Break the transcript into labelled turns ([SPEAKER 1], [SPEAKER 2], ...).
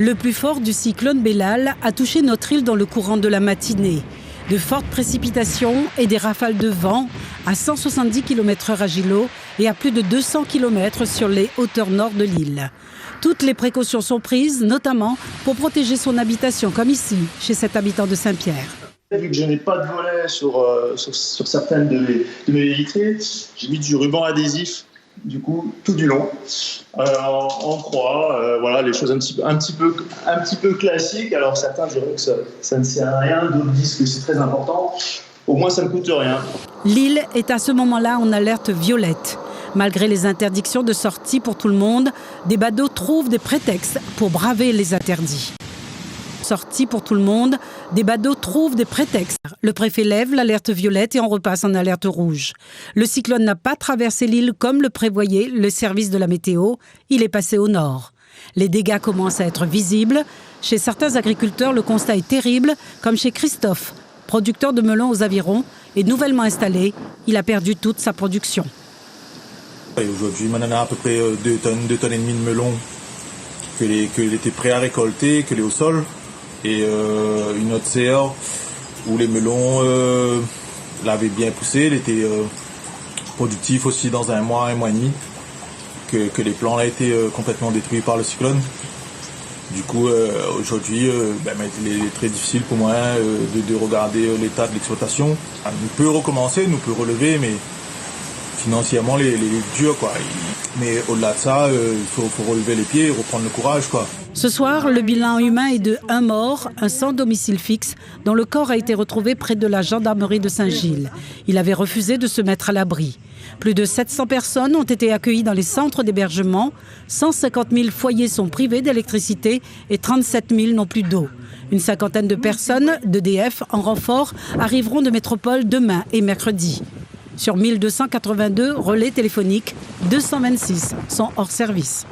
[SPEAKER 1] Le plus fort du cyclone Bellal a touché notre île dans le courant de la matinée. De fortes précipitations et des rafales de vent à 170 km/h à Gilo et à plus de 200 km sur les hauteurs nord de l'île. Toutes les précautions sont prises, notamment pour protéger son habitation, comme ici, chez cet habitant de Saint-Pierre.
[SPEAKER 2] Vu que je n'ai pas de volet sur certaines de mes vitrées, j'ai mis du ruban adhésif, du coup, tout du long, en croix. Voilà, les choses un petit peu classiques. Alors certains diraient que ça ne sert à rien, d'autres disent que c'est très important. Au moins, ça ne coûte rien.
[SPEAKER 1] L'île est à ce moment-là en alerte violette. Malgré les interdictions de sortie pour tout le monde, des badauds trouvent des prétextes pour braver les interdits. Sortie pour tout le monde, des badauds trouvent des prétextes. Le préfet lève l'alerte violette et on repasse en alerte rouge. Le cyclone n'a pas traversé l'île comme le prévoyait le service de la météo. Il est passé au nord. Les dégâts commencent à être visibles. Chez certains agriculteurs, le constat est terrible, comme chez Christophe, producteur de melons aux Avirons et nouvellement installé. Il a perdu toute sa production.
[SPEAKER 3] Aujourd'hui, on a à peu près 2 tonnes et demie de melons qu'il était prêt à récolter, qu'il est au sol. Et une autre serre où les melons l'avaient bien poussé, il était productif aussi dans un mois et demi, que les plants ont été complètement détruits par le cyclone. Du coup, aujourd'hui, il est très difficile pour moi de regarder l'état de l'exploitation. Nous peut recommencer, nous peut relever, mais financièrement, les dur, quoi. Mais au-delà de ça, il faut relever les pieds et reprendre le courage, quoi.
[SPEAKER 1] Ce soir, le bilan humain est de 1 mort, un sans domicile fixe, dont le corps a été retrouvé près de la gendarmerie de Saint-Gilles. Il avait refusé de se mettre à l'abri. Plus de 700 personnes ont été accueillies dans les centres d'hébergement. 150 000 foyers sont privés d'électricité et 37 000 n'ont plus d'eau. Une cinquantaine de personnes d'EDF en renfort arriveront de métropole demain et mercredi. Sur 1282 relais téléphoniques, 226 sont hors service.